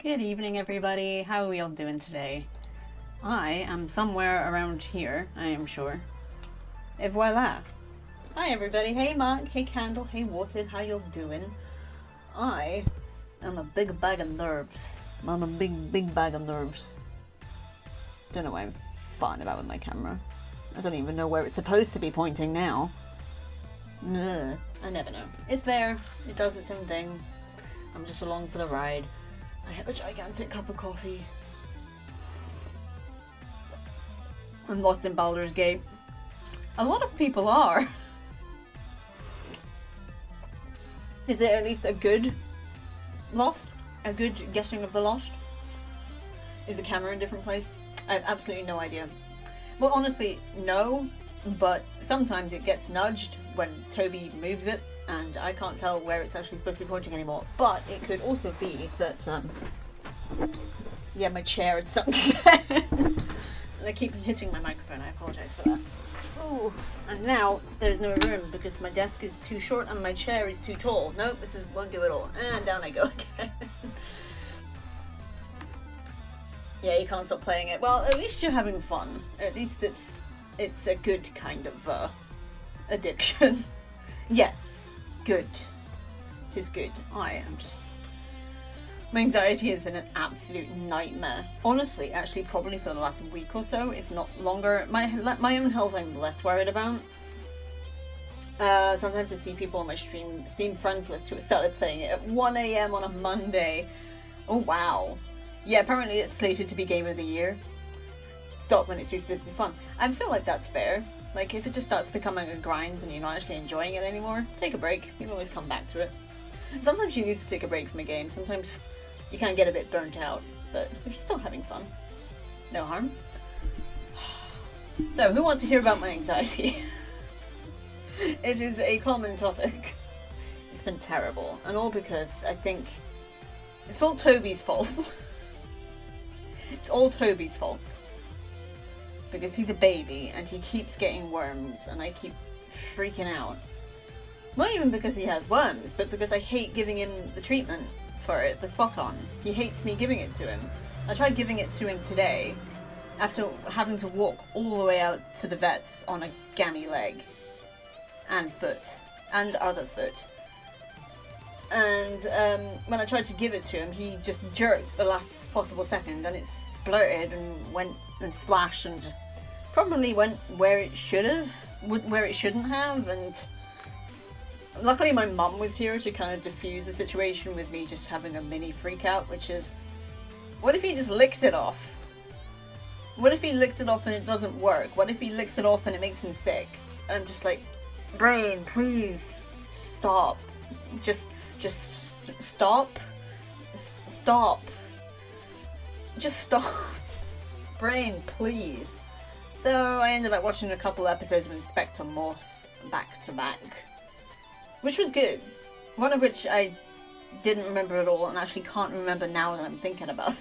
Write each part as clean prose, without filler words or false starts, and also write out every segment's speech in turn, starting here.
Good evening, everybody. How are we all doing today? I am somewhere around here, I am sure. Et voila. Hi, everybody. Hey, Mark. Hey, Candle. Hey, Watered. How y'all doing? I am a big bag of nerves. I'm a big bag of nerves. Don't know why I'm farting about with my camera. I don't even know where it's supposed to be pointing now. Ugh. I never know. It's there. It does its own thing. I'm just along for the ride. I have a gigantic cup of coffee. I'm lost in Baldur's Gate. A lot of people are. Is it at least a good lost? A good getting of the lost? Is the camera in a different place? I have absolutely no idea. Well, honestly, no. But sometimes it gets nudged when Toby moves it, and I can't tell where it's actually supposed to be pointing anymore. But it could also be that, yeah, my chair had sunk again. And I keep hitting my microphone, I apologise for that. Oh, and now there's no room because my desk is too short and my chair is too tall. Nope, won't do it all. And down I go again. Yeah, you can't stop playing it. Well, at least you're having fun. At least it's a good kind of, addiction. Yes, good. It is good. My anxiety has been an absolute nightmare. Honestly, actually, probably for the last week or so, if not longer. My own health I'm less worried about. Sometimes I see people on my Steam friends list who have started playing it at 1 AM on a Monday. Oh, wow. Yeah, apparently it's slated to be Game of the Year. Stop when it's used to be fun. I feel like that's fair. Like, if it just starts becoming a grind and you're not actually enjoying it anymore, take a break. You can always come back to it. Sometimes you need to take a break from a game. Sometimes you can get a bit burnt out. But if you're still having fun, no harm. So, who wants to hear about my anxiety? It is a common topic. It's been terrible. And all because I think it's all Toby's fault. It's all Toby's fault. Because he's a baby and he keeps getting worms and I keep freaking out. Not even because he has worms, but because I hate giving him the treatment for it, the spot on. He hates me giving it to him. I tried giving it to him today after having to walk all the way out to the vets on a gammy leg and foot and other foot. And when I tried to give it to him, he just jerked the last possible second and it splurted and went and splashed and just probably went where it should have, where it shouldn't have. And luckily my mum was here to kind of diffuse the situation with me just having a mini freak out, which is, what if he just licks it off? What if he licks it off and it doesn't work? What if he licks it off and it makes him sick? And I'm just like, brain, please stop. Just stop. Stop. Just stop. Brain, please. So I ended up watching a couple episodes of Inspector Morse back to back, which was good. One of which I didn't remember at all and actually can't remember now that I'm thinking about it.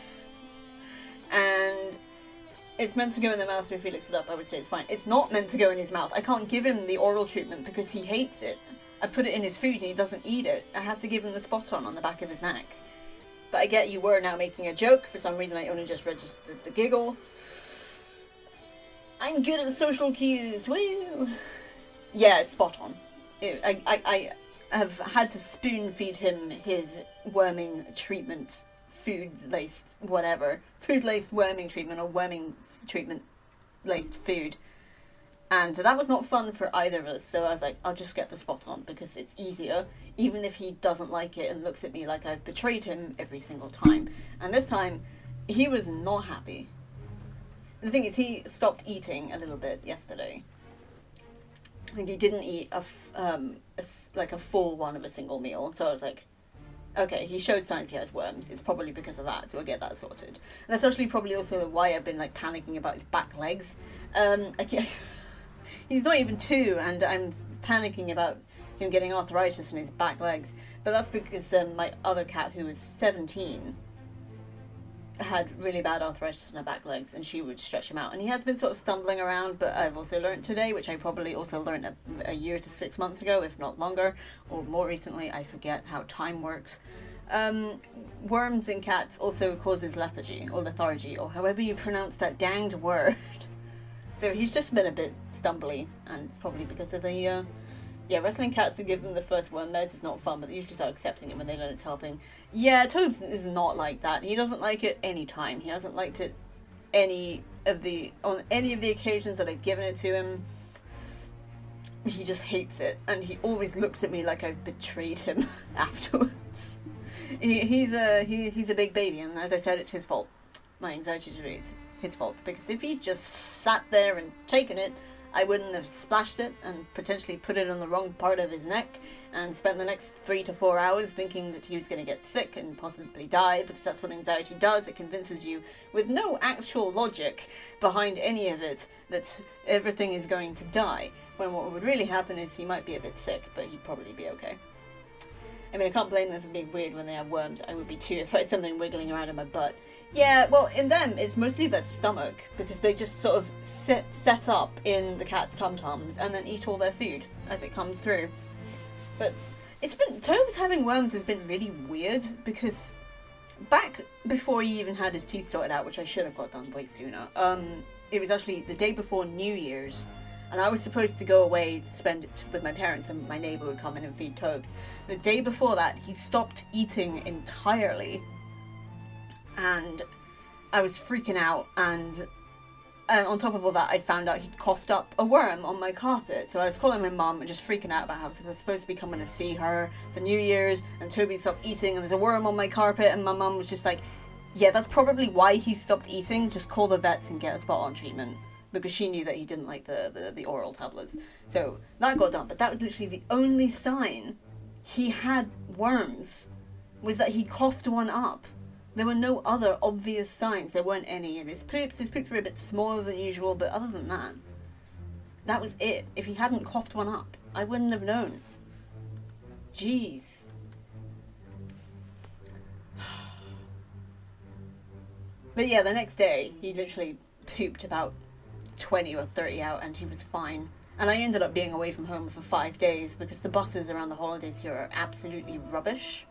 And it's meant to go in the mouth, so if he licks it up I would say it's fine. It's not meant to go in his mouth. I can't give him the oral treatment because he hates it. I put it in his food and he doesn't eat it. I have to give him the spot on the back of his neck. But I get you were now making a joke. For some reason I only just registered the giggle. I'm good at social cues. Woo! Yeah, it's spot on. I have had to spoon feed him his worming treatment, food-laced whatever. Food-laced worming treatment or worming treatment-laced food. And that was not fun for either of us, so I was like, I'll just get the spot on, because it's easier, even if he doesn't like it and looks at me like I've betrayed him every single time. And this time, he was not happy. The thing is, he stopped eating a little bit yesterday. I think he didn't eat a full one of a single meal, so I was like, okay, he showed signs he has worms. It's probably because of that, so I'll get that sorted. And that's actually probably also why I've been, panicking about his back legs. He's not even 2, and I'm panicking about him getting arthritis in his back legs. But that's because my other cat, who was 17, had really bad arthritis in her back legs, and she would stretch him out. And he has been sort of stumbling around, but I've also learnt today, which I probably also learnt a year to 6 months ago, if not longer, or more recently. I forget how time works. Worms in cats also causes lethargy, or however you pronounce that danged word. So he's just been a bit stumbly, and it's probably because of the, wrestling cats to give them the first worm meds is not fun, but they usually start accepting it when they learn it's helping. Yeah, Tobes is not like that. He doesn't like it any time. He hasn't liked it on any of the occasions that I've given it to him. He just hates it, and he always looks at me like I've betrayed him afterwards. He's a big baby, and as I said, it's his fault. My anxiety disorder is his fault, because if he just sat there and taken it, I wouldn't have splashed it and potentially put it on the wrong part of his neck and spent the next 3 to 4 hours thinking that he was going to get sick and possibly die, because that's what anxiety does. It convinces you, with no actual logic behind any of it, that everything is going to die, when what would really happen is he might be a bit sick, but he'd probably be okay. I mean, I can't blame them for being weird when they have worms. I would be too if I had something wiggling around in my butt. Yeah, well, in them, it's mostly their stomach, because they just sort of set up in the cat's tum-tums and then eat all their food as it comes through. But Tobes having worms has been really weird, because back before he even had his teeth sorted out, which I should have got done way sooner, it was actually the day before New Year's, and I was supposed to go away to spend it with my parents, and my neighbour would come in and feed Tobes. The day before that, he stopped eating entirely, and I was freaking out, and on top of all that, I'd found out he'd coughed up a worm on my carpet. So I was calling my mum and just freaking out about how I was supposed to be coming to see her for New Year's, and Toby stopped eating, and there's a worm on my carpet, and my mum was just like, yeah, that's probably why he stopped eating, just call the vets and get a spot-on treatment. Because she knew that he didn't like the oral tablets. So that got done, but that was literally the only sign he had worms, was that he coughed one up. There were no other obvious signs. There weren't any in his poops. His poops were a bit smaller than usual, but other than that, that was it. If he hadn't coughed one up, I wouldn't have known. Jeez. But yeah, the next day, he literally pooped about 20 or 30 out, and he was fine. And I ended up being away from home for 5 days, because the buses around the holidays here are absolutely rubbish.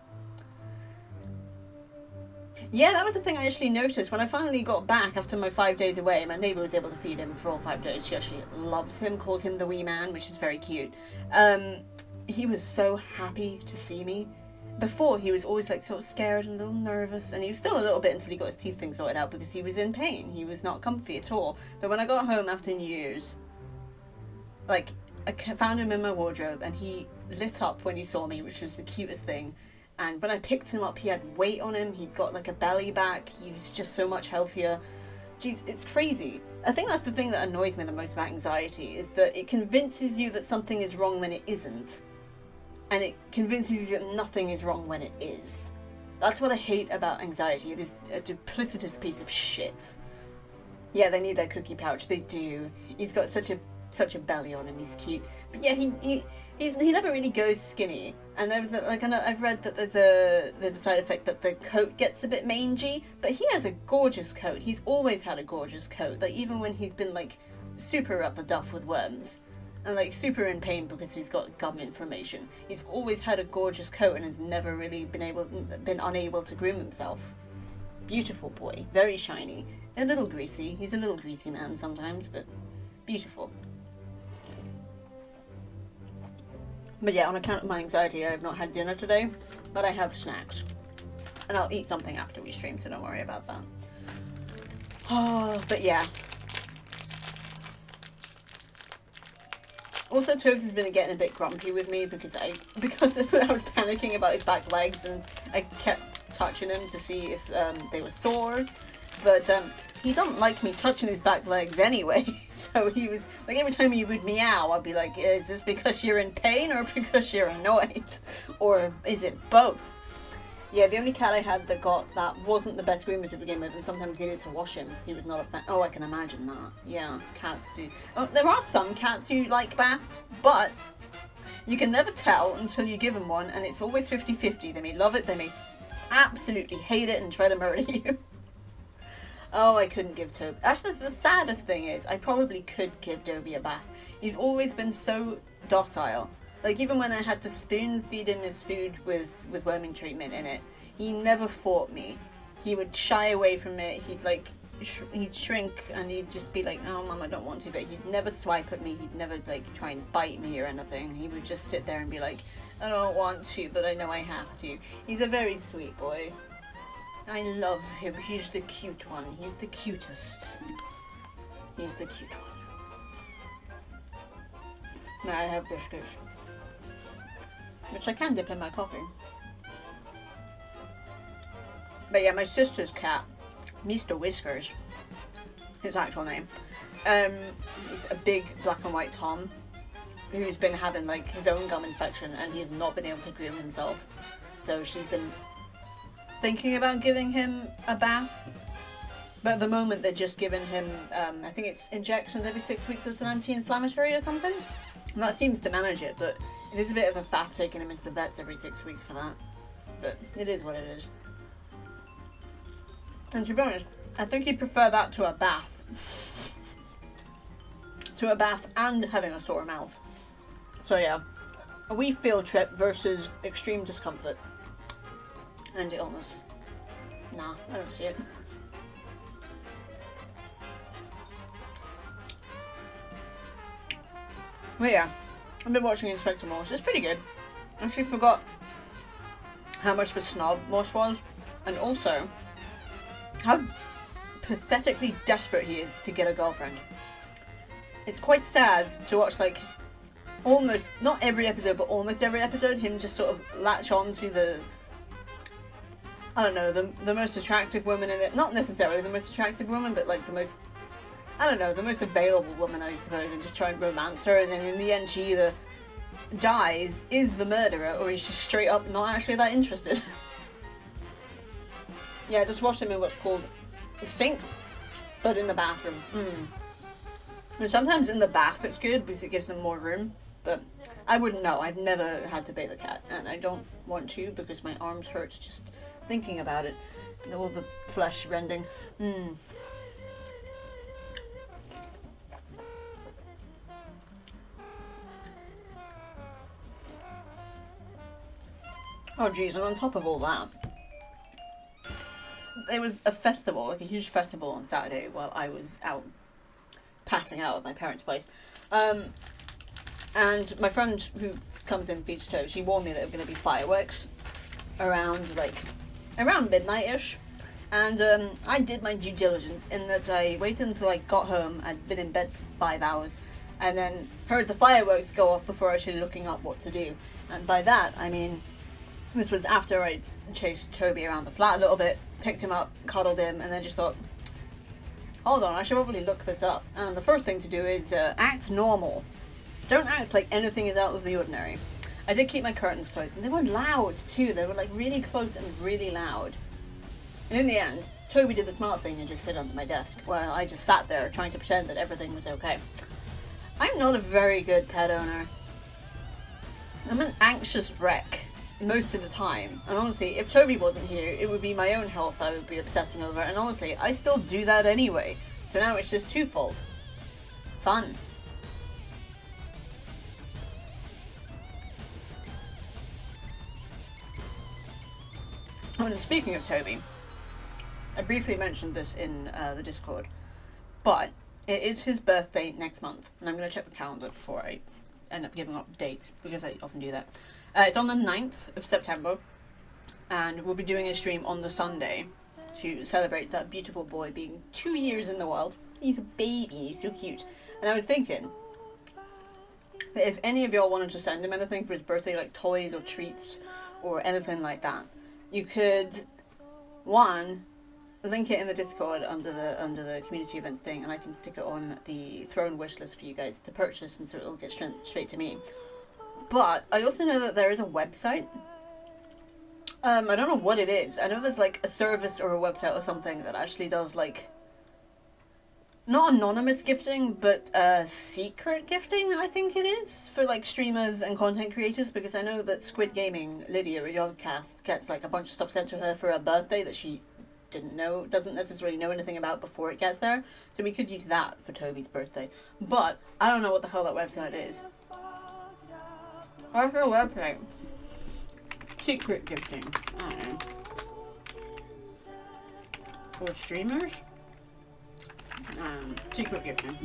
Yeah, that was the thing I actually noticed. When I finally got back after my 5 days away, my neighbour was able to feed him for all 5 days. She actually loves him, calls him the wee man, which is very cute. He was so happy to see me. Before, he was always like sort of scared and a little nervous, and he was still a little bit until he got his teeth thing sorted out, because he was in pain. He was not comfy at all. But when I got home after New Year's, like, I found him in my wardrobe, and he lit up when he saw me, which was the cutest thing. And when I picked him up, he had weight on him, he'd got like a belly back, he was just so much healthier. Jeez, it's crazy. I think that's the thing that annoys me the most about anxiety, is that it convinces you that something is wrong when it isn't. And it convinces you that nothing is wrong when it is. That's what I hate about anxiety. It is a duplicitous piece of shit. Yeah, they need their cookie pouch. They do. He's got such a belly on him. He's cute. But yeah, he never really goes skinny. And I've read that there's a side effect that the coat gets a bit mangy. But he has a gorgeous coat. He's always had a gorgeous coat. Like, even when he's been like super up the duff with worms, and like super in pain because he's got gum inflammation, he's always had a gorgeous coat and has never really been unable to groom himself. Beautiful boy, very shiny, a little greasy. He's a little greasy man sometimes, but beautiful. But yeah, on account of my anxiety, I have not had dinner today, but I have snacks, and I'll eat something after we stream, so don't worry about that. Oh, but yeah. Also, Tobes has been getting a bit grumpy with me because I was panicking about his back legs, and I kept touching him to see if they were sore. But he doesn't like me touching his back legs anyway. So he was like, every time he would meow, I'd be like, is this because you're in pain or because you're annoyed? Or is it both? Yeah, the only cat I had that wasn't the best groomer to begin with, and sometimes needed to wash him, so he was not a fan. Oh, I can imagine that. Yeah, cats do. Oh, there are some cats who like baths, but you can never tell until you give them one, and it's always 50-50. They may love it, they may absolutely hate it and try to murder you. Oh, I couldn't give Toby. Actually, the saddest thing is, I probably could give Dobie a bath. He's always been so docile. Like, even when I had to spoon feed him his food with worming treatment in it, He never fought me. He would shy away from it. He'd shrink and he'd just be like, "Oh, Mum, I don't want to." But he'd never swipe at me. He'd never like try and bite me or anything. He would just sit there and be like, "I don't want to, but I know I have to." He's a very sweet boy. I love him. He's the cute one. He's the cutest. He's the cute one. Now I have biscuits, which I can dip in my coffee. But yeah, my sister's cat, Mr. Whiskers, his actual name, is a big black and white Tom who's been having like his own gum infection and he's not been able to groom himself. So she's been thinking about giving him a bath. But at the moment they're just giving him, I think it's injections every 6 weeks of some anti-inflammatory or something. And that seems to manage it, but it is a bit of a faff taking him into the vets every 6 weeks for that. But it is what it is. And to be honest, I think he'd prefer that to a bath. To a bath and having a sore mouth. So yeah, a wee field trip versus extreme discomfort. And illness. Nah, I don't see it. But yeah, I've been watching Inspector Morse. It's pretty good. I actually forgot how much of a snob Morse was, and also how pathetically desperate he is to get a girlfriend. It's quite sad to watch, like, almost, not every episode, but almost every episode, him just sort of latch on to the, I don't know, the most attractive woman in it. Not necessarily the most attractive woman, but like the most, I don't know, the most available woman, I suppose, and just try and romance her, and then in the end she either dies, is the murderer, or he's just straight up not actually that interested. Yeah, I just watched him in what's called the sink, but in the bathroom. And sometimes in the bath it's good because it gives them more room, but I wouldn't know. I've never had to bathe a cat, and I don't want to because my arms hurt just thinking about it. All the flesh rending. Oh geez, and on top of all that, there was a festival, like a huge festival on Saturday while I was out passing out at my parents' place. And my friend who comes in feeds toast, she warned me that there were going to be fireworks around midnight-ish. And I did my due diligence in that I waited until I got home. I'd been in bed for 5 hours and then heard the fireworks go off before actually looking up what to do. And by that, I mean, this was after I chased Toby around the flat a little bit, picked him up, cuddled him, and then just thought, hold on, I should probably look this up. And the first thing to do is act normal. Don't act like anything is out of the ordinary. I did keep my curtains closed, and they were loud too. They were like really close and really loud. And in the end, Toby did the smart thing and just hid under my desk, while I just sat there trying to pretend that everything was okay. I'm not a very good pet owner. I'm an anxious wreck most of the time, and honestly, if Toby wasn't here, it would be my own health I would be obsessing over, and honestly, I still do that anyway, so now it's just twofold. Fun. And speaking of Toby, I briefly mentioned this in the Discord, but it is his birthday next month, and I'm going to check the calendar before I end up giving up dates, because I often do that. It's on the 9th of September, and we'll be doing a stream on the Sunday to celebrate that beautiful boy being 2 years in the world. He's a baby, he's so cute. And I was thinking that if any of y'all wanted to send him anything for his birthday, like toys or treats or anything like that, you could, one, link it in the Discord under the community events thing, and I can stick it on the Throne wish list for you guys to purchase, and so it'll get straight to me. But I also know that there is a website. I don't know what it is. I know there's like a service or a website or something that actually does like, not anonymous gifting, but secret gifting, I think it is, for like streamers and content creators, because I know that Squid Gaming, Lydia, Yogcast, gets like a bunch of stuff sent to her for her birthday that she doesn't necessarily know anything about before it gets there. So we could use that for Toby's birthday. But I don't know what the hell that website is. What's the website? Secret gifting. I don't know. or streamers. Secret gifting.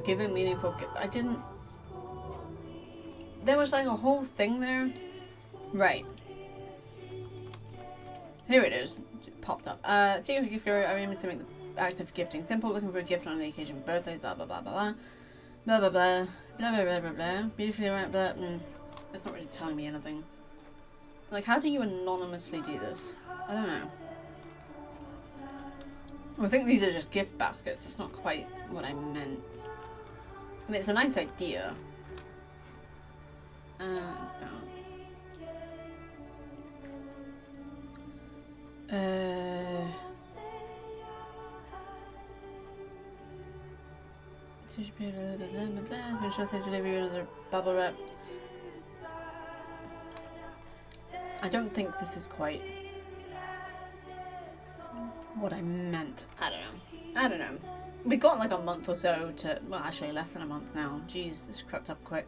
Giving meaningful gift. I didn't. There was like a whole thing there. Right. Here it is. It popped up. Secret gift giver. I aim to make the act of gifting simple. Looking for a gift on the occasion of birthday. Blah blah blah blah blah. Blah blah blah. Blah blah blah blah blah. Beautifully right, but that's not really telling me anything. Like, how do you anonymously do this? I don't know. I think these are just gift baskets. It's not quite what I meant. I mean, it's a nice idea. Bubble wrap. I don't think this is quite what I meant. I don't know. We got like a month or so to, well, actually less than a month now. Jeez, this crept up quick.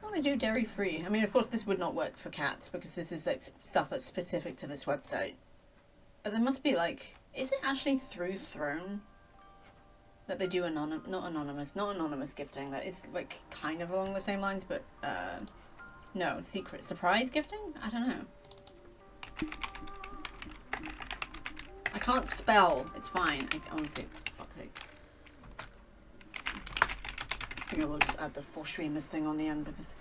Well, they do dairy free. I mean, of course, this would not work for cats because this is like stuff that's specific to this website. But there must be like, is it actually through Throne that they do not anonymous gifting? That is like kind of along the same lines, but no, secret surprise gifting? I don't know. I can't spell. It's fine. Honestly, for fuck's sake. I think I will just add the for streamers thing on the end because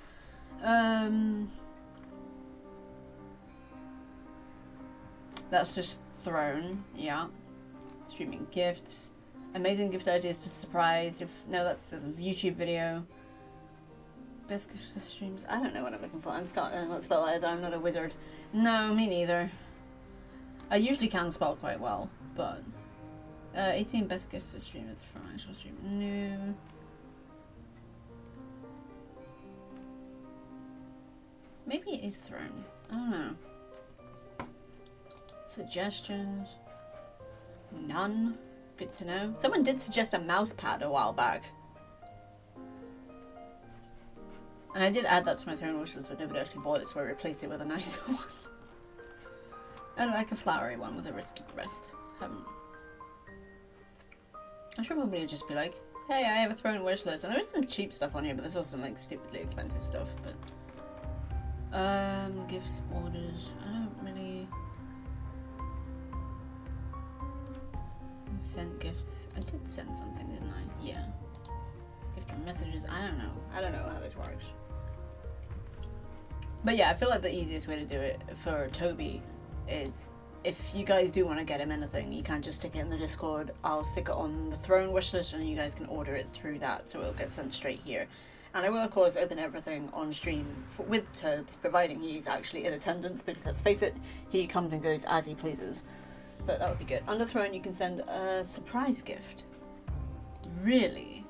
that's just Throne. Yeah. Streaming gifts. Amazing gift ideas to surprise. No, that's a YouTube video. Best gifts to streams. I don't know what I'm looking for. I'm not spell either. I'm not a wizard. No, me neither. I usually can spell quite well, but 18 best gifts to streamers from actual stream. No. Maybe it is Throne. I don't know. Suggestions. None. Good to know. Someone did suggest a mouse pad a while back. And I did add that to my Throne wish list, but nobody actually bought it, so I replaced it with a nicer one. I like a flowery one with a rest. I'm sure probably would just be like, hey, I have a Throne wish list. And there is some cheap stuff on here, but there's also some like stupidly expensive stuff. But gifts, orders. I don't really send gifts. I did send something, didn't I? Yeah. Gift or messages. I don't know how this works. But yeah, I feel like the easiest way to do it for Toby is if you guys do want to get him anything, you can just stick it in the Discord. I'll stick it on the Throne wishlist and you guys can order it through that, so it'll get sent straight here. And I will, of course, open everything on stream with Turbs, providing he's actually in attendance, because let's face it, he comes and goes as he pleases. But that would be good. Under Throne, you can send a surprise gift. Really?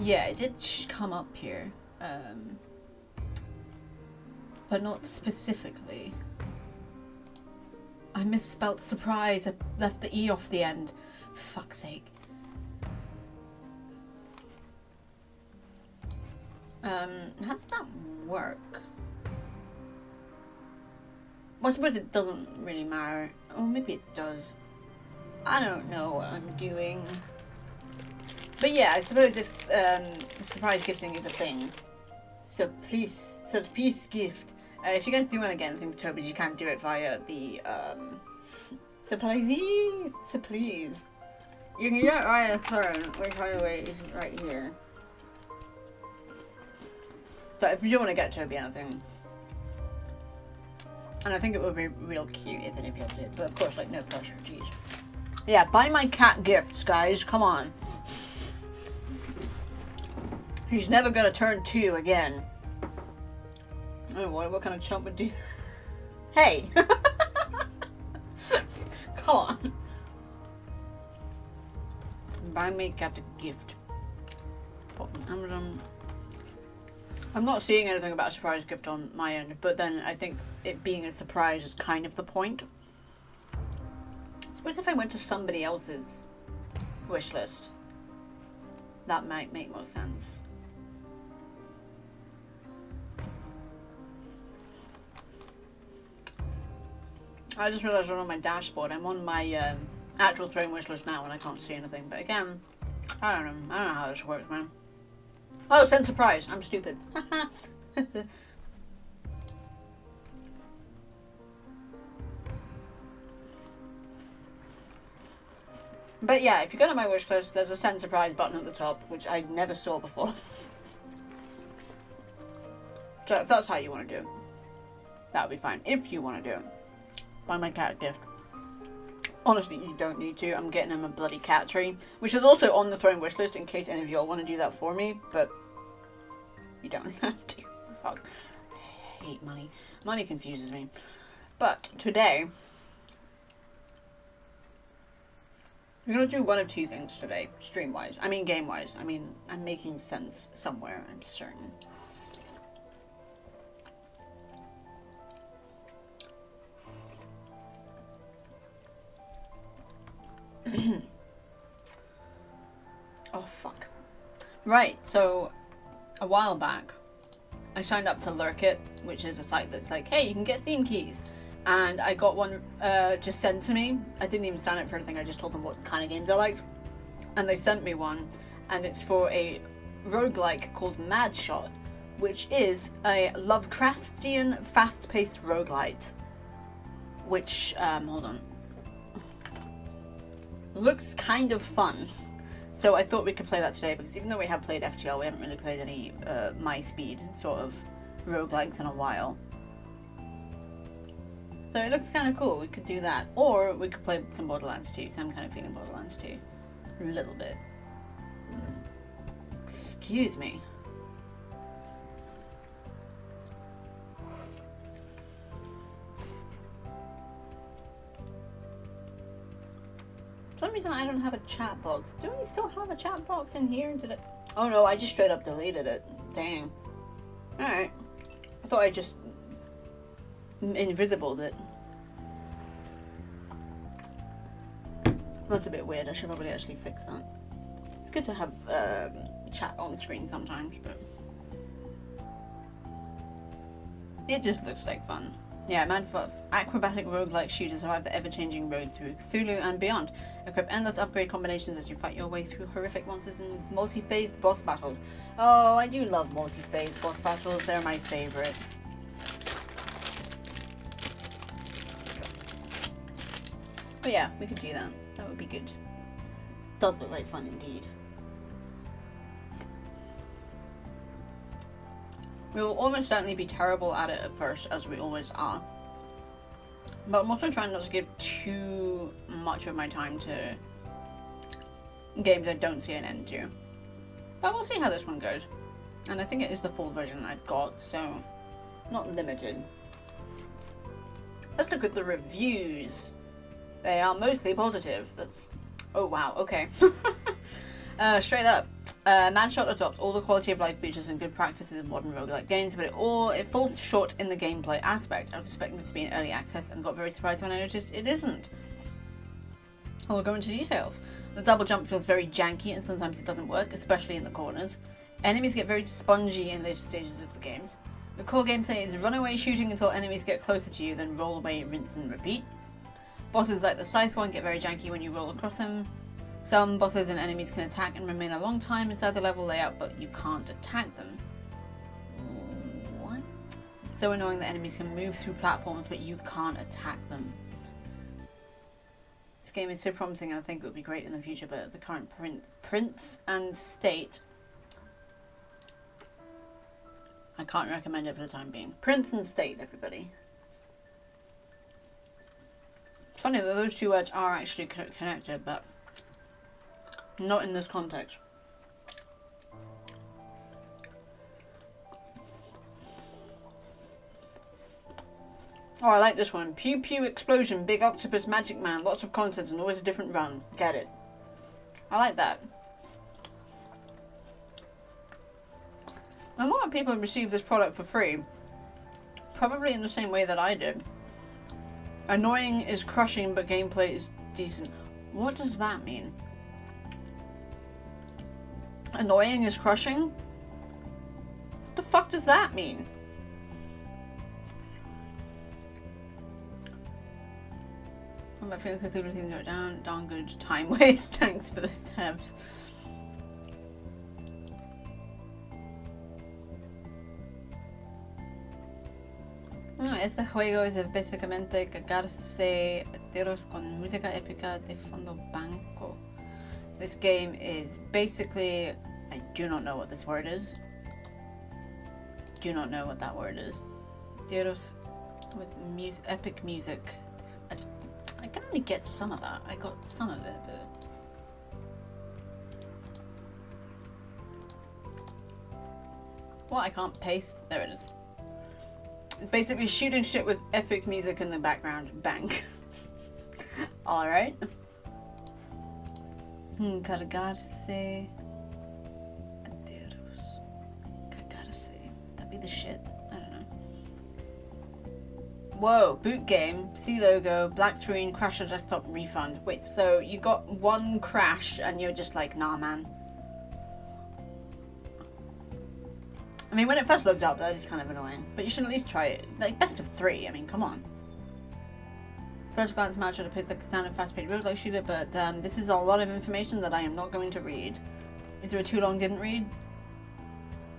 Yeah, it did come up here. But not specifically. I misspelt surprise. I left the E off the end. For fuck's sake. How does that work? Well, I suppose it doesn't really matter. Oh, maybe it does. I don't know what I'm doing. But yeah, I suppose if surprise gifting is a thing. So please gift. If you guys do want to get anything for Toby's, you can do it via the surprise. So please. You can get it via Throne, which by the way is right here. So if you do want to get Toby anything, and I think it would be real cute even if you did, but of course, like, no pressure, jeez. Yeah, buy my cat gifts, guys, come on. He's never gonna turn 2 again. Oh, what kind of chump would do? Hey! Come on. Buy me cat a gift. Bought from Amazon. I'm not seeing anything about a surprise gift on my end, but then I think it being a surprise is kind of the point. I suppose if I went to somebody else's wish list, that might make more sense. I just realised I'm on my dashboard. I'm on my actual throne wish list now and I can't see anything. But again, I don't know. I don't know how this works, man. Oh, send surprise. I'm stupid. But yeah, if you go to my wish list, there's a send surprise button at the top, which I never saw before. So if that's how you want to do it, that'll be fine. If you want to do it. Buy my cat a gift. Honestly, you don't need to. I'm getting him a bloody cat tree, which is also on the throne wish list in case any of y'all want to do that for me, but you don't have to. Fuck. I hate money. Money confuses me. But today, we're going to do one of two things today, stream-wise. I mean, game-wise. I mean, I'm making sense somewhere, I'm certain. Oh, fuck. Right, so a while back, I signed up to Lurk It, which is a site that's like, hey, you can get Steam keys. And I got one just sent to me. I didn't even sign up for anything, I just told them what kind of games I liked. And they sent me one, and it's for a roguelike called Mad Shot, which is a Lovecraftian fast-paced roguelite. Which, hold on. Looks kind of fun. So I thought we could play that today, because even though we have played FTL, we haven't really played any my speed sort of roguelikes in a while. So it looks kind of cool. We could do that. Or we could play some Borderlands 2. So I'm kind of feeling Borderlands 2. A little bit. Excuse me. For some reason I don't have a chat box. Do we still have a chat box in here? Did it? Oh no, I just straight up deleted it. Dang. Alright. I thought I just invisibled it. That's a bit weird. I should probably actually fix that. It's good to have chat on screen sometimes, but it just looks like fun. Yeah, acrobatic roguelike shooter survive the ever-changing road through Cthulhu and beyond. Equip endless upgrade combinations as you fight your way through horrific monsters and multi-phased boss battles. Oh, I do love multi-phased boss battles. They're my favourite. But yeah, we could do that. That would be good. Does look like fun indeed. We will almost certainly be terrible at it at first, as we always are. But I'm also trying not to give too much of my time to games I don't see an end to. But we'll see how this one goes. And I think it is the full version I've got, so not limited. Let's look at the reviews. They are mostly positive. That's... Oh wow, okay. Straight up. Mad Shot adopts all the quality of life features and good practices of modern roguelike games, but it falls short in the gameplay aspect. I was expecting this to be in early access and got very surprised when I noticed it isn't. I'll go into details. The double jump feels very janky and sometimes it doesn't work, especially in the corners. Enemies get very spongy in later stages of the games. The core gameplay is run away shooting until enemies get closer to you, then roll away, rinse and repeat. Bosses like the Scythe one get very janky when you roll across them. Some bosses and enemies can attack and remain a long time inside the level layout, but you can't attack them. What? It's so annoying that enemies can move through platforms, but you can't attack them. This game is so promising and I think it would be great in the future, but at the current prints and state, I can't recommend it for the time being. Prints and state, everybody. Funny that those two words are actually connected, but not in this context. Oh, I like this one. Pew pew explosion, big octopus magic man, lots of content and always a different run. Get it. I like that. A lot of people received this product for free. Probably in the same way that I did. Annoying is crushing, but gameplay is decent. What does that mean? Annoying is crushing? What the fuck does that mean? I'm not feeling Cthulhu things are down. Darn good time waste. Thanks for those tabs. Este juego es básicamente cagarse a tiros con música épica de fondo banco. This game is basically... I do not know what this word is. Do not know what that word is. Tiros with epic music. I can only get some of that. I got some of it, but... What, I can't paste? There it is. Basically shooting shit with epic music in the background. Bang. Alright. Cargarse. Aderos. Cargarse. That'd be the shit. I don't know. Whoa. Boot game. C logo. Black screen. Crash on desktop. Refund. Wait, so you got one crash and you're just like, nah, man. I mean, when it first loads up, that is kind of annoying. But you should at least try it. Like, best of 3. I mean, come on. First glance match at a place like standard fast-paced roguelike shooter, but this is a lot of information that I am not going to read. Is there a too long didn't read?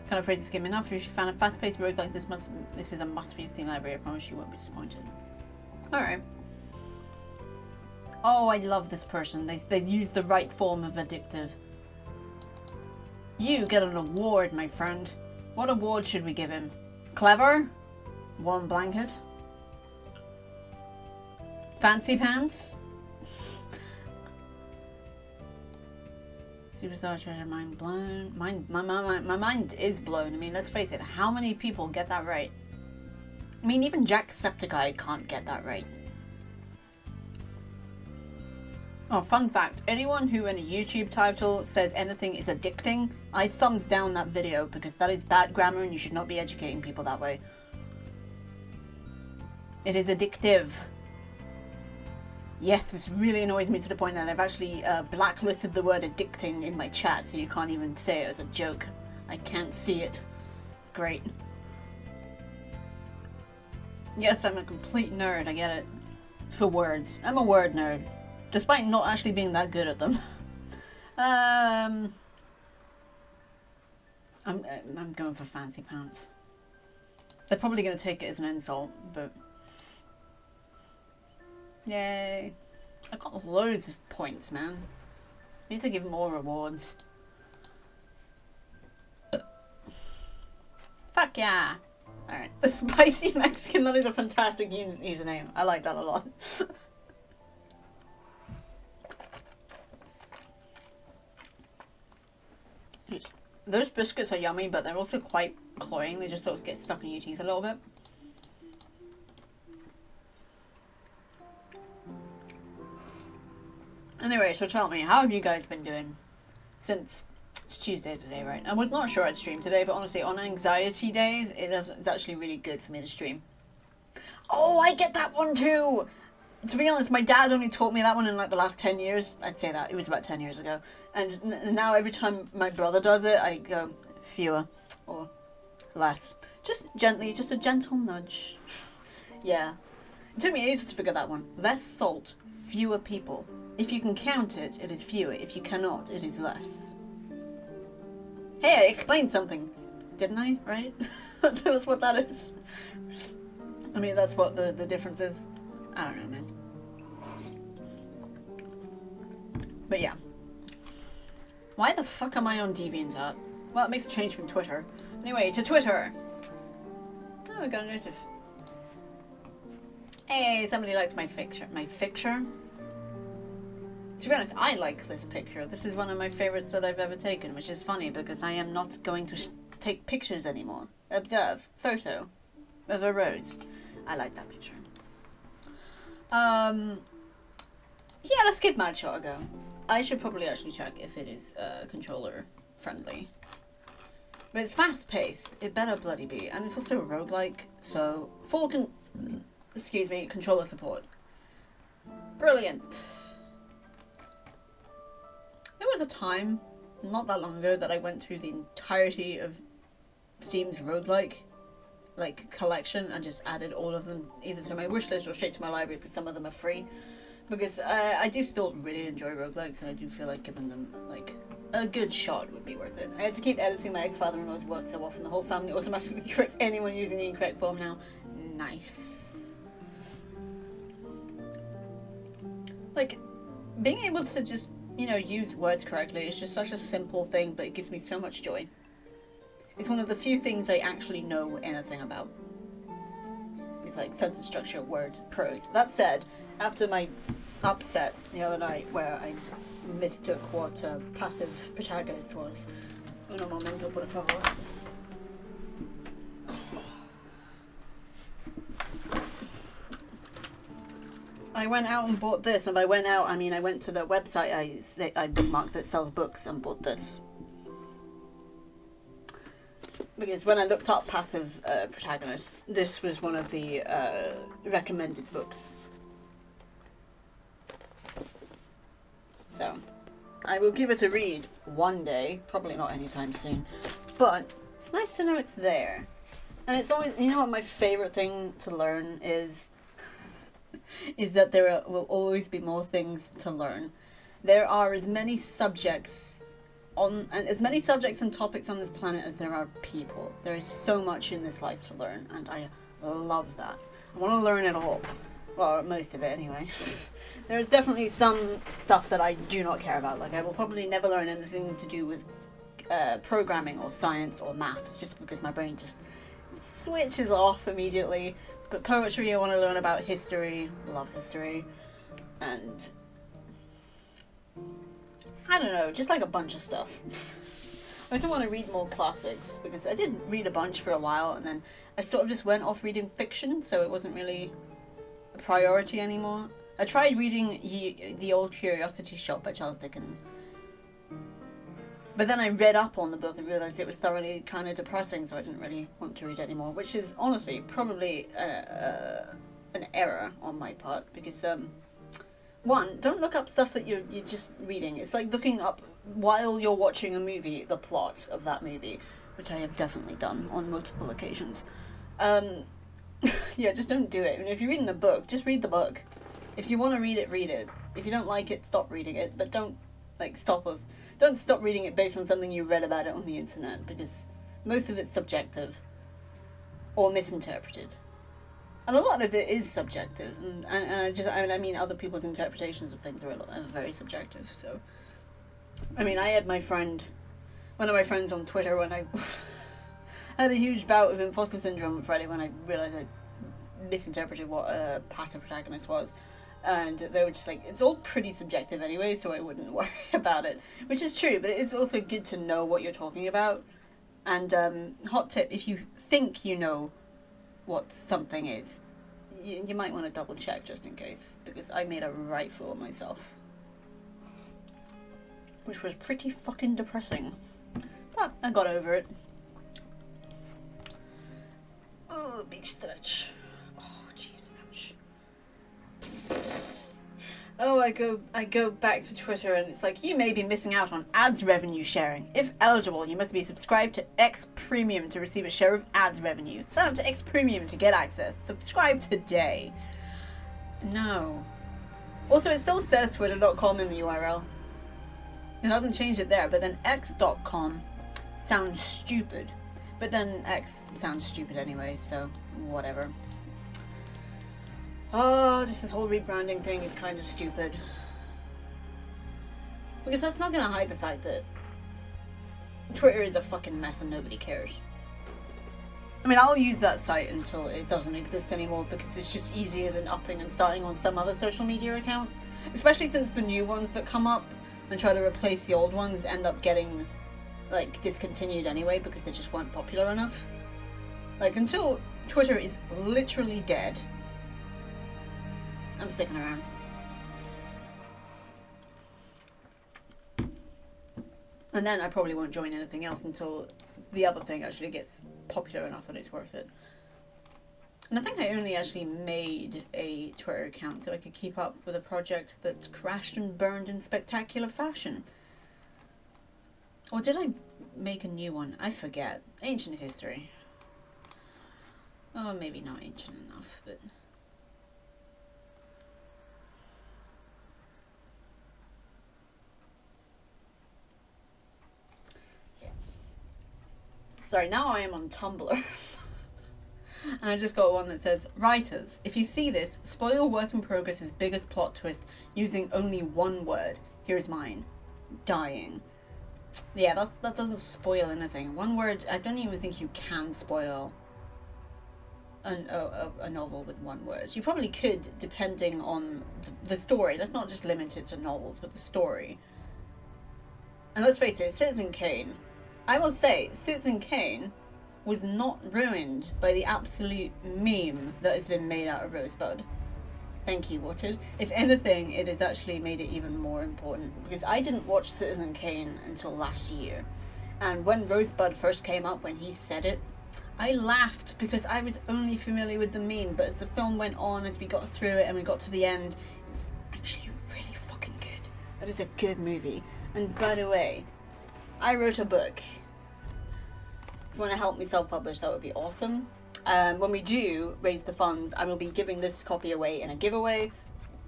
Kind of phrase skim enough. If you found a fast-paced roguelike, this is a must-for Steam library. I promise you won't be disappointed. Alright. Oh, I love this person. They used the right form of addictive. You get an award, my friend. What award should we give him? Clever? Warm blanket? Fancy pants? Superstar treasure, mind blown. My mind is blown. I mean, let's face it. How many people get that right? I mean, even Jacksepticeye can't get that right. Oh, fun fact. Anyone who in a YouTube title says anything is addicting, I thumbs down that video because that is bad grammar and you should not be educating people that way. It is addictive. Yes, this really annoys me to the point that I've actually blacklisted the word addicting in my chat, so you can't even say it as a joke. I can't see it. It's great. Yes, I'm a complete nerd, I get it. For words. I'm a word nerd. Despite not actually being that good at them. I'm going for fancy pants. They're probably going to take it as an insult, but... Yay. I got loads of points, man. Need to give more rewards. Fuck yeah! Alright. The Spicy Mexican, that is a fantastic username. I like that a lot. Those biscuits are yummy, but they're also quite cloying. They just sort of get stuck in your teeth a little bit. Anyway, so tell me, how have you guys been doing? Since it's Tuesday today, right? I was not sure I'd stream today, but honestly, on anxiety days, it's actually really good for me to stream. Oh, I get that one too! To be honest, my dad only taught me that one in like the last 10 years. I'd say that. It was about 10 years ago. And now every time my brother does it, I go, fewer. Or less. Just gently, just a gentle nudge. Yeah. It took me ages to figure that one. Less salt, fewer people. If you can count it, it is fewer. If you cannot, it is less. Hey, I explained something. Didn't I? Right? That's what that is. I mean, that's what the difference is. I don't know, man. But yeah. Why the fuck am I on DeviantArt? Well, it makes a change from Twitter. Anyway, to Twitter. Oh, we got a notif. Hey, somebody likes my picture. My picture? To be honest, I like this picture. This is one of my favorites that I've ever taken, which is funny because I am not going to take pictures anymore. Observe. Photo of a rose. I like that picture. Yeah, let's give Mad Shot a go. I should probably actually check if it is controller friendly. But it's fast-paced. It better bloody be. And it's also a roguelike, so full controller support. Brilliant. There was a time, not that long ago, that I went through the entirety of Steam's roguelike collection and just added all of them either to my wishlist or straight to my library, because some of them are free. Because I do still really enjoy roguelikes, and I do feel like giving them like a good shot would be worth it. I had to keep editing my ex-father-in-law's work so often the whole family automatically corrects anyone using the incorrect form now. Nice. Like, being able to just, use words correctly is just such a simple thing, but it gives me so much joy. It's one of the few things I actually know anything about. It's like sentence structure, words, prose. That said, after my upset the other night where I mistook what a passive protagonist was, un momento, por favor. I went out and bought this, and by went out, I mean I went to the website I bookmarked that sells books and bought this. Because when I looked up passive protagonist, this was one of the recommended books. So, I will give it a read one day, probably not anytime soon, but it's nice to know it's there. And it's always, what my favourite thing to learn is that there will always be more things to learn. There are as many subjects and topics on this planet as there are people. There is so much in this life to learn, and I love that. I want to learn it all. Well, most of it anyway. There's definitely some stuff that I do not care about. Like, I will probably never learn anything to do with programming or science or maths, just because my brain just switches off immediately. But poetry, I want to learn about history, love history, and I don't know, just like a bunch of stuff. I also want to read more classics, because I did read a bunch for a while, and then I sort of just went off reading fiction, so it wasn't really a priority anymore. I tried reading The Old Curiosity Shop by Charles Dickens, but then I read up on the book and realised it was thoroughly kind of depressing, so I didn't really want to read it anymore, which is honestly probably an error on my part, because one, don't look up stuff that you're just reading. It's like looking up, while you're watching a movie, the plot of that movie, which I have definitely done on multiple occasions. Yeah, just don't do it. And if you're reading a book, just read the book. If you want to read it, read it. If you don't like it, stop reading it. But don't stop reading it based on something you read about it on the internet, because most of it's subjective or misinterpreted. And a lot of it is subjective, and I mean other people's interpretations of things are very subjective. So, I mean, I had one of my friends on Twitter when I had a huge bout of imposter syndrome on Friday when I realised I misinterpreted what a passive protagonist was, and they were just like, it's all pretty subjective anyway, so I wouldn't worry about it, which is true, but it is also good to know what you're talking about. And hot tip, if you think you know what something is, you might want to double check just in case, because I made a right fool of myself, which was pretty fucking depressing, but I got over it. Oh, big stretch. Oh, jeez, ouch. Oh, I go back to Twitter and it's like, you may be missing out on ads revenue sharing. If eligible, you must be subscribed to X Premium to receive a share of ads revenue. Sign up to X Premium to get access. Subscribe today. No. Also, it still says twitter.com in the URL. It hasn't changed it there, but then x.com sounds stupid. But then X sounds stupid anyway, so whatever. Oh, just this whole rebranding thing is kind of stupid. Because that's not going to hide the fact that Twitter is a fucking mess and nobody cares. I mean, I'll use that site until it doesn't exist anymore, because it's just easier than upping and starting on some other social media account. Especially since the new ones that come up and try to replace the old ones end up getting, like, discontinued anyway because they just weren't popular enough. Like, until Twitter is literally dead, I'm sticking around. And then I probably won't join anything else until the other thing actually gets popular enough that it's worth it. And I think I only actually made a Twitter account so I could keep up with a project that crashed and burned in spectacular fashion. Or did I make a new one? I forget. Ancient history. Oh, maybe not ancient enough, but... Sorry, now I am on Tumblr. And I just got one that says, Writers, if you see this, spoil Work in Progress's biggest plot twist using only one word. Here's mine. Dying. Yeah, that doesn't spoil anything. One word, I don't even think you can spoil a novel with one word. You probably could, depending on the story. That's not just limited to novels, but the story. And let's face it, Citizen Kane. I will say, Citizen Kane was not ruined by the absolute meme that has been made out of Rosebud. Thank you, Watered. If anything, it has actually made it even more important, because I didn't watch Citizen Kane until last year. And when Rosebud first came up, when he said it, I laughed because I was only familiar with the meme, but as the film went on, as we got through it and we got to the end, it was actually really fucking good. That is a good movie. And by the way, I wrote a book. If you want to help me self-publish, that would be awesome. When we do raise the funds, I will be giving this copy away in a giveaway,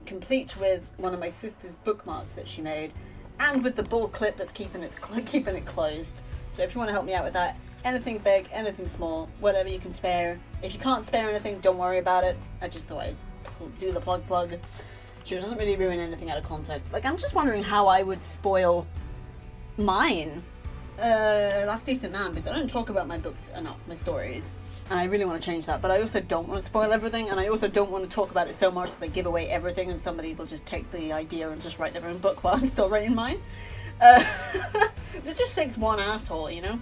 complete with one of my sister's bookmarks that she made, and with the bull clip that's keeping it closed. So if you want to help me out with that, anything big, anything small, whatever you can spare. If you can't spare anything, don't worry about it. I just thought I'd do the plug. Sure, it doesn't really ruin anything out of context. Like, I'm just wondering how I would spoil mine. Last Decent Man, because I don't talk about my books enough, my stories, and I really want to change that, but I also don't want to spoil everything, and I also don't want to talk about it so much that they give away everything and somebody will just take the idea and just write their own book while I'm still writing mine. It just takes one asshole, you know?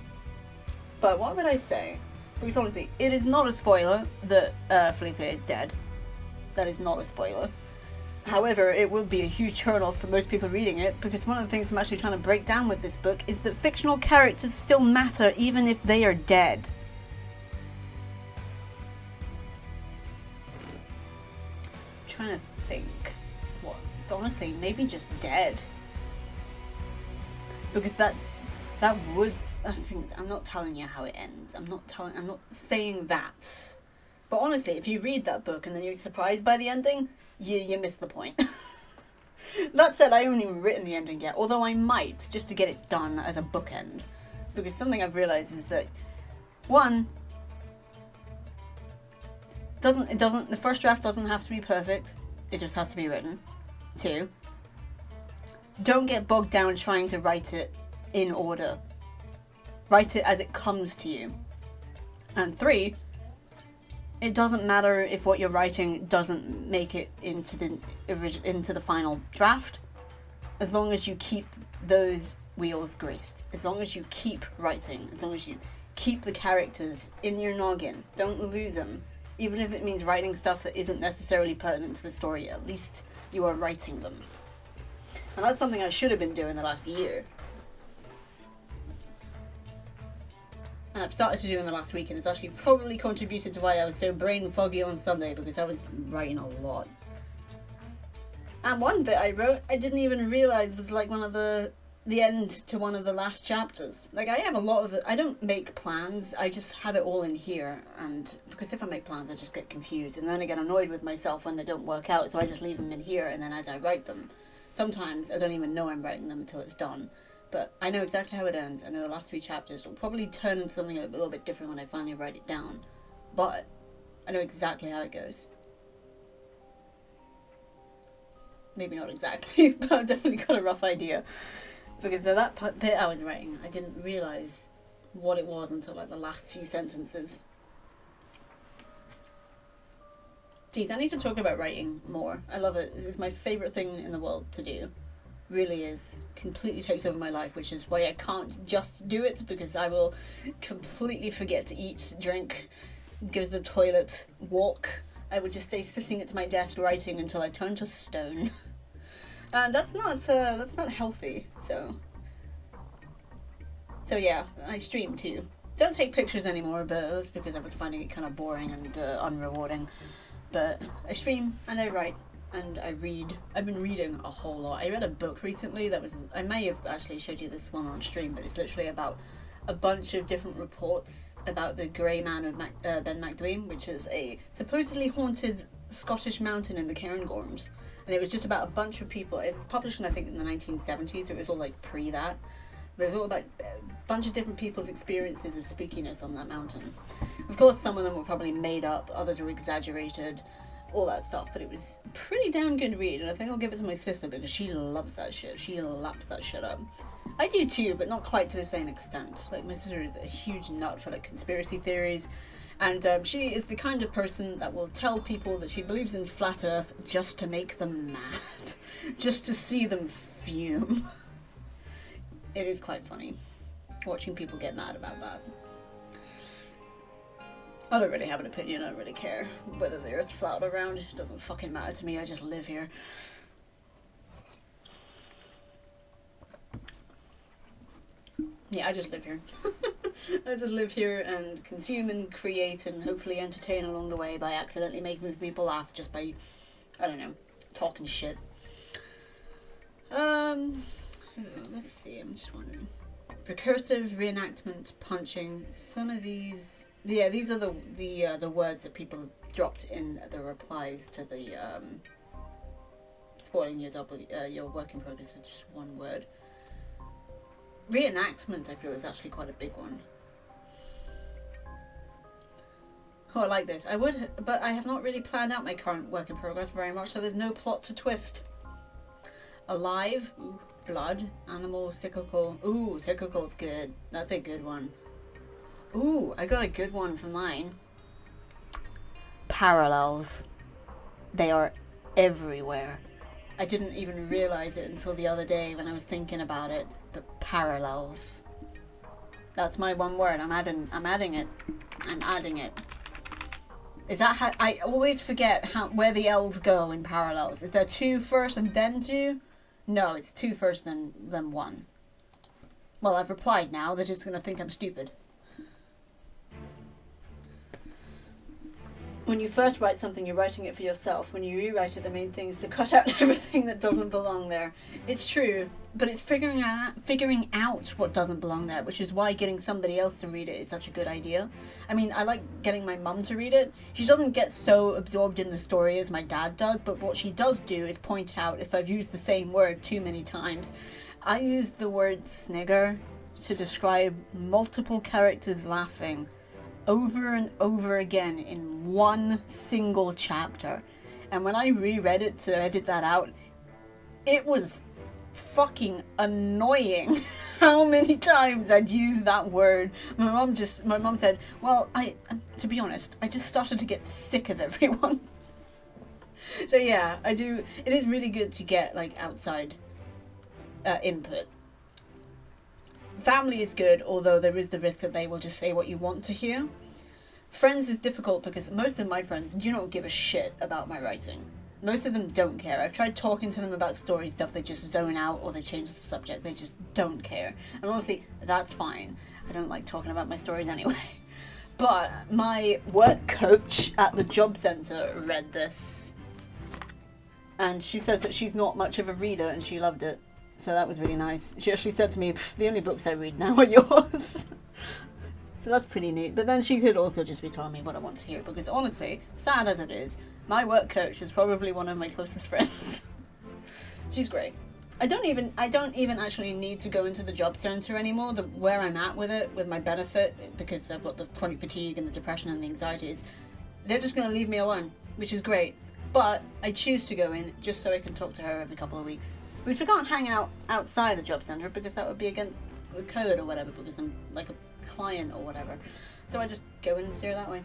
But what would I say? Because honestly, it is not a spoiler that Felipe is dead. That is not a spoiler. However, it will be a huge turn-off for most people reading it, because one of the things I'm actually trying to break down with this book is that fictional characters still matter even if they are dead. I'm trying to think. What? Honestly, maybe just dead. Because that would... I'm not telling you how it ends. I'm not saying that. But honestly, if you read that book and then you're surprised by the ending... You missed the point. That said, I haven't even written the ending yet, although I might, just to get it done as a bookend. Because something I've realised is that, one, the first draft doesn't have to be perfect, it just has to be written. Two, don't get bogged down trying to write it in order. Write it as it comes to you. And three, it doesn't matter if what you're writing doesn't make it into the final draft, as long as you keep those wheels greased. As long as you keep writing. As long as you keep the characters in your noggin. Don't lose them. Even if it means writing stuff that isn't necessarily pertinent to the story, at least you are writing them. And that's something I should have been doing the last year. And I've started to do in the last week, and it's actually probably contributed to why I was so brain foggy on Sunday, because I was writing a lot. And one bit I wrote, I didn't even realise was like one of the end to one of the last chapters. Like, I have a lot of I don't make plans, I just have it all in here, and because if I make plans I just get confused, and then I get annoyed with myself when they don't work out, so I just leave them in here, and then as I write them, sometimes I don't even know I'm writing them until it's done. But I know exactly how it ends. I know the last 3 chapters will probably turn into something a little bit different when I finally write it down. But I know exactly how it goes. Maybe not exactly, but I've definitely got a rough idea. Because of that bit I was writing, I didn't realise what it was until like the last few sentences. Jeez, I need to talk about writing more. I love it. It's my favourite thing in the world to do. Really is. Completely takes over my life, which is why I can't just do it, because I will completely forget to eat, drink, go to the toilet, walk. I would just stay sitting at my desk writing until I turn to stone. And that's not healthy, so yeah, I stream too. Don't take pictures anymore, but that's because I was finding it kind of boring and unrewarding. But I stream and I write and I read. I've been reading a whole lot. I read a book recently that was, I may have actually showed you this one on stream, but it's literally about a bunch of different reports about the Grey Man of Ben Macdween, which is a supposedly haunted Scottish mountain in the Cairngorms. And it was just about a bunch of people. It was published, I think, in the 1970s, so it was all like pre that. But it was all about a bunch of different people's experiences of spookiness on that mountain. Of course, some of them were probably made up, others were exaggerated, all that stuff. But it was a pretty damn good read, and I think I'll give it to my sister because she loves that shit. She laps that shit up. I do too, but not quite to the same extent. Like, my sister is a huge nut for like conspiracy theories, and she is the kind of person that will tell people that she believes in flat Earth just to make them mad, just to see them fume. It is quite funny watching people get mad about that. I don't really have an opinion. I don't really care whether the Earth's flat or round. It doesn't fucking matter to me. I just live here. Yeah, I just live here. I just live here and consume and create and hopefully entertain along the way by accidentally making people laugh just by, I don't know, talking shit. Let's see, I'm just wondering. Recursive, reenactment, punching. Some of these, yeah, these are the words that people dropped in the replies to the spoiling your work in progress with just one word. Reenactment, I feel, is actually quite a big one. Oh, I like this. I would, but I have not really planned out my current work in progress very much, so there's no plot to twist. Alive, ooh, blood, animal, cyclical. Ooh, cyclical's good. That's a good one. Ooh, I got a good one for mine. Parallels. They are everywhere. I didn't even realize it until the other day when I was thinking about it. But parallels. That's my one word. I'm adding it. I'm adding it. Is that how I always forget where the L's go in parallels? Is there two first and then two? No, it's two first then one. Well, I've replied now. They're just gonna think I'm stupid. When you first write something, you're writing it for yourself. When you rewrite it, the main thing is to cut out everything that doesn't belong there. It's true, but it's figuring out what doesn't belong there, which is why getting somebody else to read it is such a good idea. I mean, I like getting my mum to read it. She doesn't get so absorbed in the story as my dad does, but what she does do is point out if I've used the same word too many times. I used the word snigger to describe multiple characters laughing over and over again in one single chapter. And when I reread it to edit that out, it was fucking annoying how many times I'd used that word. My mum said, well, to be honest, I just started to get sick of everyone. So yeah, I do. It is really good to get like outside input. Family is good, although there is the risk that they will just say what you want to hear. Friends is difficult because most of my friends do not give a shit about my writing. Most of them don't care. I've tried talking to them about story stuff, they just zone out or they change the subject. They just don't care. And honestly, that's fine. I don't like talking about my stories anyway. But my work coach at the job centre read this. And she says that she's not much of a reader and she loved it. So that was really nice. She actually said to me, the only books I read now are yours. So that's pretty neat. But then she could also just be telling me what I want to hear. Because honestly, sad as it is, my work coach is probably one of my closest friends. She's great. I don't even actually need to go into the job centre anymore. Where I'm at with it, with my benefit, because I've got the chronic fatigue and the depression and the anxieties, they're just going to leave me alone, which is great. But I choose to go in just so I can talk to her every couple of weeks. Because we can't hang out outside the job centre because that would be against the code or whatever, because I'm like a client or whatever. So I just go in and steer that way.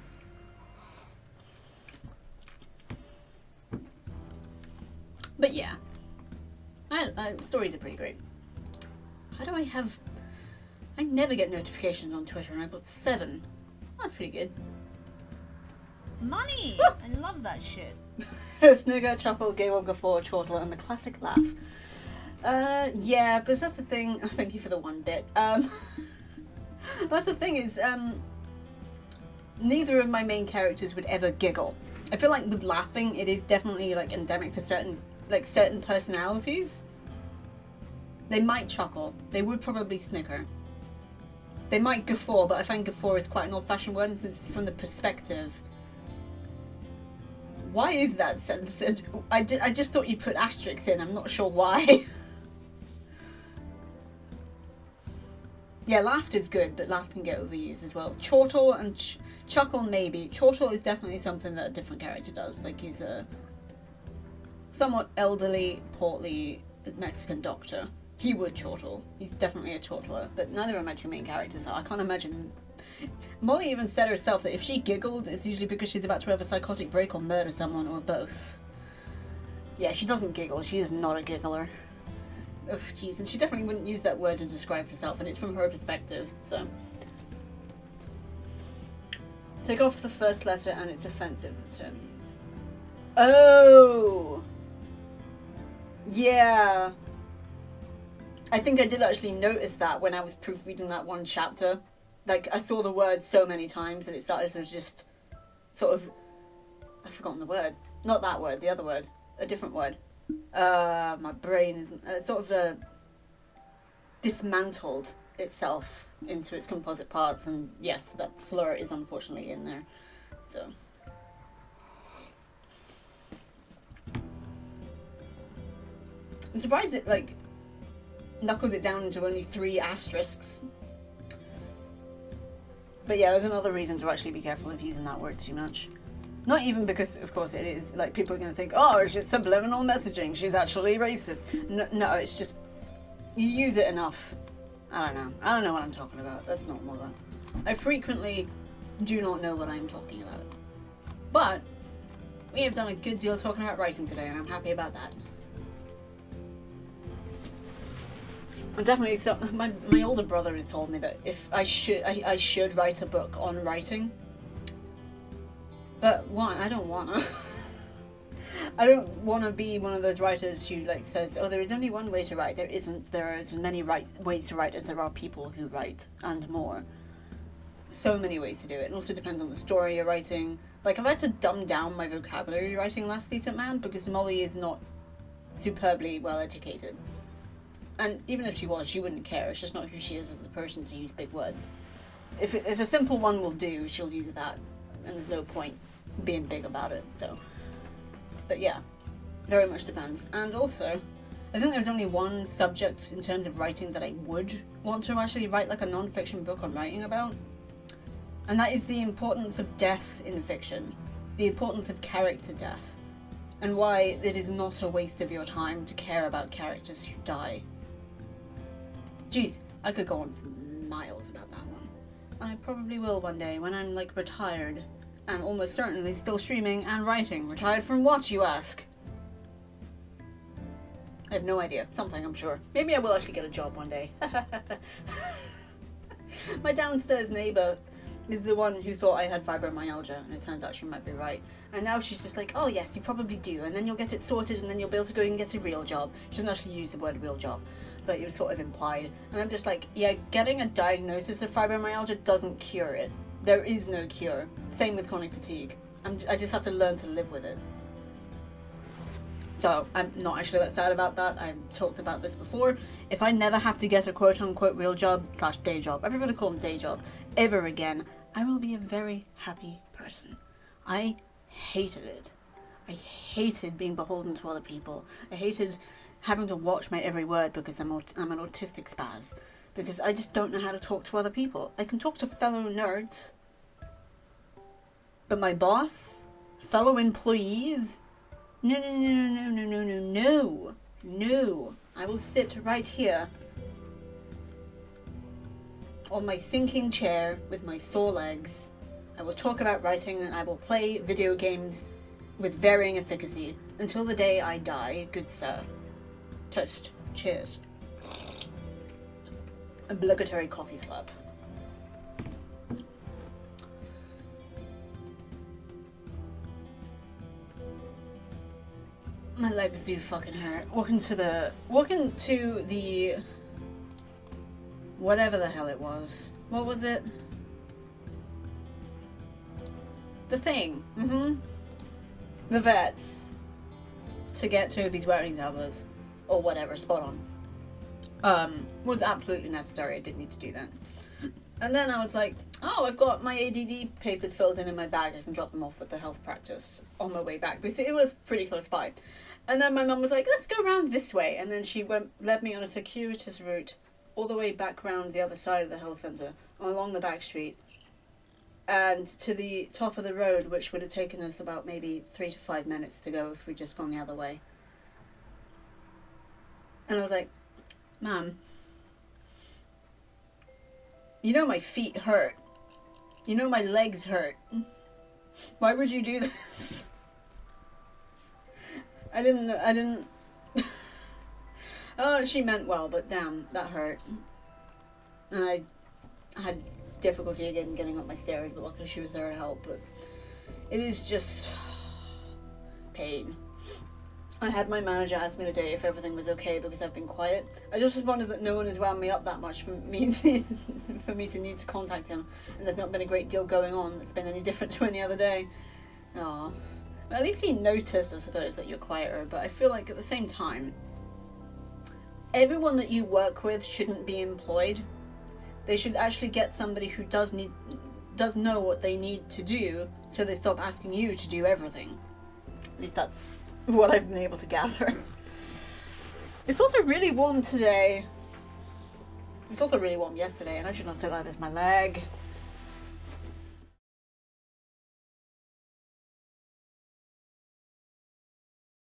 But yeah, stories are pretty great. How do I never get notifications on Twitter and I've got 7. That's pretty good. Money! Woo! I love that shit. Snigger, chuckle, giggle, guffaw, chortle, and the classic laugh. Yeah, but that's the thing. Oh, thank you for the 1 bit. That's the thing is, neither of my main characters would ever giggle. I feel like with laughing, it is definitely like endemic to certain personalities. They might chuckle. They would probably snicker. They might guffaw, but I find guffaw is quite an old-fashioned word since it's from the perspective. Why is that censored? I just thought you put asterisks in. I'm not sure why. Yeah, laughter's good, but laugh can get overused as well. Chortle and chuckle, maybe. Chortle is definitely something that a different character does. Like, he's a somewhat elderly, portly Mexican doctor. He would chortle. He's definitely a chortler, but neither of my two main characters are. I can't imagine. Molly even said herself that if she giggled, it's usually because she's about to have a psychotic break or murder someone, or both. Yeah, she doesn't giggle. She is not a giggler. Ugh, jeez. And she definitely wouldn't use that word to describe herself, and it's from her perspective, so. Take off the first letter and its offensive terms. Oh! Yeah. I think I did actually notice that when I was proofreading that one chapter. Like, I saw the word so many times and it started to just sort of... I've forgotten the word. Not that word, the other word. A different word. My brain is sort of dismantled itself into its composite parts, and yes, that slur is unfortunately in there. So... I'm surprised it, like, knuckled it down into only 3 asterisks. But yeah, there's another reason to actually be careful of using that word too much. Not even because, of course, it is, like, people are going to think, oh, it's just subliminal messaging, she's actually racist. No, it's just, you use it enough. I don't know what I'm talking about. That's not more than. I frequently do not know what I'm talking about. But, we have done a good deal talking about writing today, and I'm happy about that. And definitely, so my older brother has told me that if I should write a book on writing. But one, I don't wanna. I don't wanna be one of those writers who like says, "Oh, there is only one way to write." There isn't. There are as many ways to write as there are people who write, and more. So many ways to do it. It also depends on the story you're writing. Like, I've had to dumb down my vocabulary writing Last Decent Man because Molly is not superbly well educated. And even if she was, she wouldn't care. It's just not who she is as a person to use big words. If a simple one will do, she'll use that. And there's no point being big about it, so. But yeah, very much depends. And also, I think there's only one subject in terms of writing that I would want to actually write like a non-fiction book on writing about. And that is the importance of death in fiction. The importance of character death. And why it is not a waste of your time to care about characters who die. Jeez, I could go on for miles about that one. And I probably will one day when I'm, like, retired. And almost certainly still streaming and writing. Retired from what, you ask? I have no idea. Something, I'm sure. Maybe I will actually get a job one day. My downstairs neighbour is the one who thought I had fibromyalgia, and it turns out she might be right. And now she's just like, oh yes, you probably do, and then you'll get it sorted, and then you'll be able to go and get a real job. She doesn't actually use the word real job, but it was sort of implied. And I'm just like, yeah, getting a diagnosis of fibromyalgia doesn't cure it. There is no cure. Same with chronic fatigue. I just have to learn to live with it. So, I'm not actually that sad about that. I've talked about this before. If I never have to get a quote-unquote real job / day job, I prefer to call them day job, ever again, I will be a very happy person. I hated it. I hated being beholden to other people. I hated having to watch my every word because I'm an autistic spaz. Because I just don't know how to talk to other people. I can talk to fellow nerds. But my boss? Fellow employees? No. I will sit right here on my sinking chair with my sore legs. I will talk about writing and I will play video games with varying efficacy until the day I die, good sir. Toast. Cheers. Obligatory coffee slab. My legs do fucking hurt. Walking to the whatever the hell it was. what was it? The thing. The vets. To get Toby's wearing tablets. Or whatever, spot on. Was absolutely necessary. I did need to do that. And then I was like, oh, I've got my ADD papers filled in my bag. I can drop them off at the health practice on my way back. Because it was pretty close by. And then my mum was like, let's go around this way. And then she led me on a circuitous route all the way back round the other side of the health centre, along the back street, and to the top of the road, which would have taken us about maybe 3 to 5 minutes to go if we'd just gone the other way. And I was like, Mum, you know my feet hurt. You know my legs hurt. Why would you do this? I didn't. Oh, she meant well, but damn, that hurt. And I had difficulty again getting up my stairs, but luckily she was there to help. But it is just pain. I had my manager ask me today if everything was okay because I've been quiet. I just responded that no one has wound me up that much for me to need to contact him, and there's not been a great deal going on that's been any different to any other day. Aww. Well, at least he noticed, I suppose, that you're quieter, but I feel like at the same time, everyone that you work with shouldn't be employed. They should actually get somebody who does know what they need to do, so they stop asking you to do everything. At least that's what I've been able to gather. It's also really warm today. It's also really warm yesterday, and I should not say that, there's my leg.